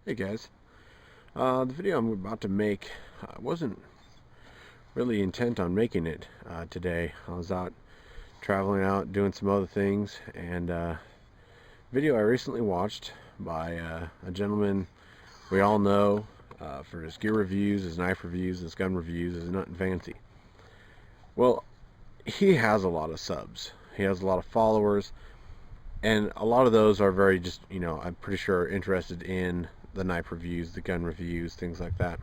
Hey guys, the video I'm about to make, I wasn't really intent on making it today. I was out traveling out doing some other things, and video I recently watched by a gentleman we all know for his gear reviews, his knife reviews, his gun reviews, his Nutnfancy. Well, he has a lot of subs. He has a lot of followers, and a lot of those are very just, I'm pretty sure interested in the knife reviews, the gun reviews, things like that.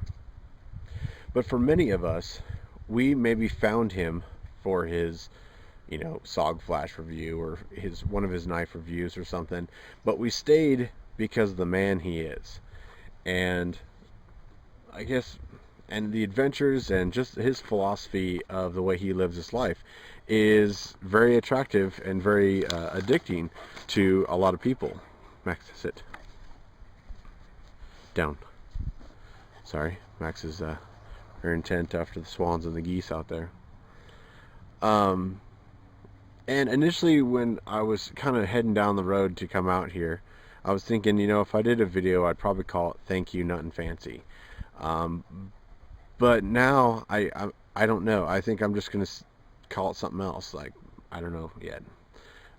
But for many of us, we maybe found him for his, SOG Flash review or one of his knife reviews or something, but we stayed because of the man he is. And I guess, and the adventures and just his philosophy of the way he lives his life is very attractive and very addicting to a lot of people. Max, sit down. Sorry, Max is very intent after the swans and the geese out there. And initially when I was kind of heading down the road to come out here, I was thinking, if I did a video, I'd probably call it "Thank You Nutnfancy." But now I don't know. I think I'm just gonna call it something else. Like, I don't know yet.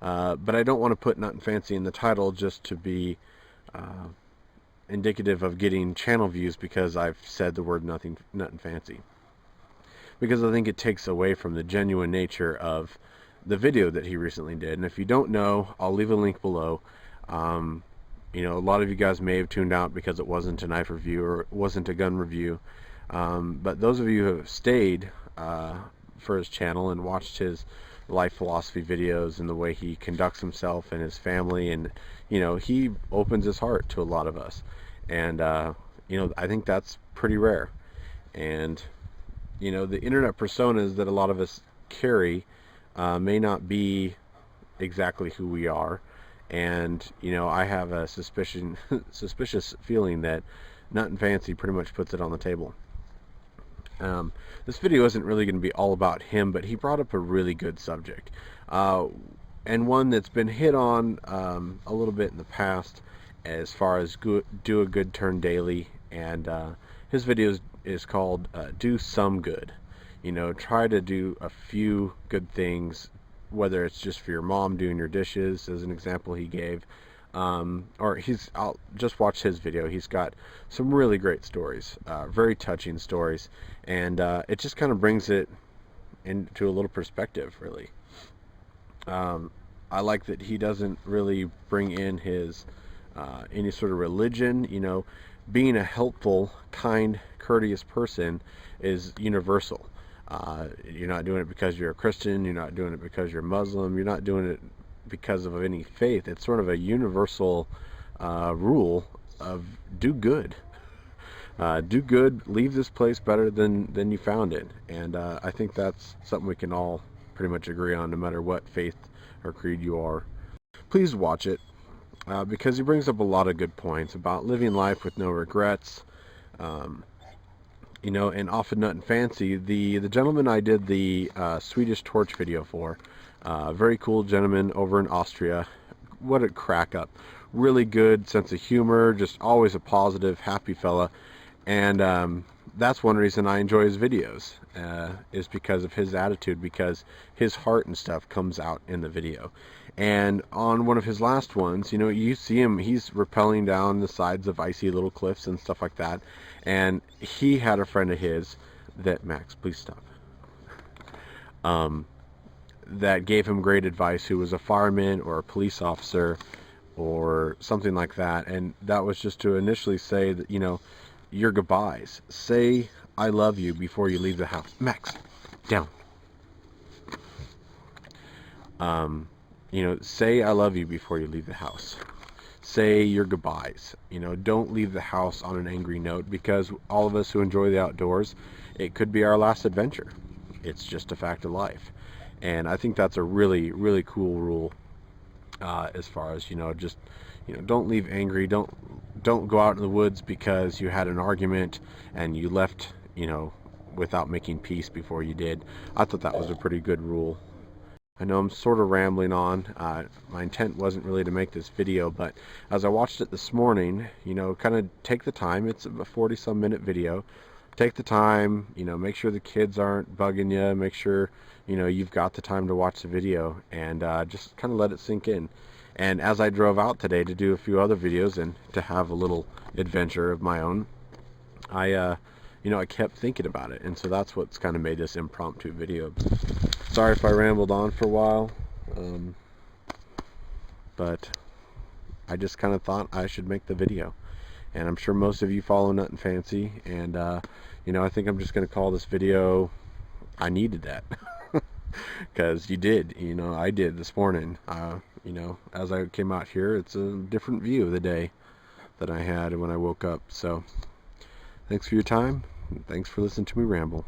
But I don't want to put Nutnfancy in the title just to be indicative of getting channel views because I've said the word Nutnfancy. Because I think it takes away from the genuine nature of the video that he recently did. And if you don't know, I'll leave a link below. A lot of you guys may have tuned out because it wasn't a knife review or it wasn't a gun review. But those of you who have stayed for his channel and watched his life philosophy videos and the way he conducts himself and his family, and he opens his heart to a lot of us, and I think that's pretty rare. And the internet personas that a lot of us carry may not be exactly who we are, and I have a suspicious feeling that Nutnfancy pretty much puts it on the table. This video isn't really going to be all about him, but he brought up a really good subject, and one that's been hit on a little bit in the past as far as do a good turn daily. And his video is called Do Some Good. Try to do a few good things, whether it's just for your mom doing your dishes, as an example he gave, or I'll just watch his video. He's got some really great stories, very touching stories, and it just kind of brings it into a little perspective, really. I like that he doesn't really bring in his any sort of religion. Being a helpful, kind, courteous person is universal. You're not doing it because you're a Christian, you're not doing it because you're Muslim, you're not doing it because of any faith. It's sort of a universal rule of do good. Do good, leave this place better than you found it. And I think that's something we can all pretty much agree on, no matter what faith or creed you are. Please watch it, because he brings up a lot of good points about living life with no regrets. And off of Nutnfancy, the gentleman I did the Swedish torch video for, very cool gentleman over in Austria. What a crack up. Really good sense of humor, just always a positive, happy fella. And that's one reason I enjoy his videos, is because of his attitude, because his heart and stuff comes out in the video. And on one of his last ones, you see him, he's rappelling down the sides of icy little cliffs and stuff like that. And he had a friend of his that, Max, please stop, that gave him great advice, who was a fireman or a police officer or something like that. And that was just to initially say that, your goodbyes. Say I love you before you leave the house. Max, down. Say I love you before you leave the house. Say your goodbyes. Don't leave the house on an angry note, because all of us who enjoy the outdoors, it could be our last adventure. It's just a fact of life. And I think that's a really, really cool rule, as far as, don't leave angry. Don't go out in the woods because you had an argument and you left, without making peace before you did. I thought that was a pretty good rule. I know I'm sort of rambling on. My intent wasn't really to make this video, but as I watched it this morning, you know, kind of take the time. It's a 40-some minute video. Take the time, you know, make sure the kids aren't bugging you. Make sure, you know, you've got the time to watch the video, and just kind of let it sink in. And as I drove out today to do a few other videos and to have a little adventure of my own, you know, I kept thinking about it, and so that's what's kind of made this impromptu video. Sorry if I rambled on for a while, but I just kind of thought I should make the video. And I'm sure most of you follow Nutnfancy, and you know, I think I'm just going to call this video "I Needed That," because you did. You know, I did this morning. You know, as I came out here, it's a different view of the day that I had when I woke up. So, thanks for your time. Thanks for listening to me ramble.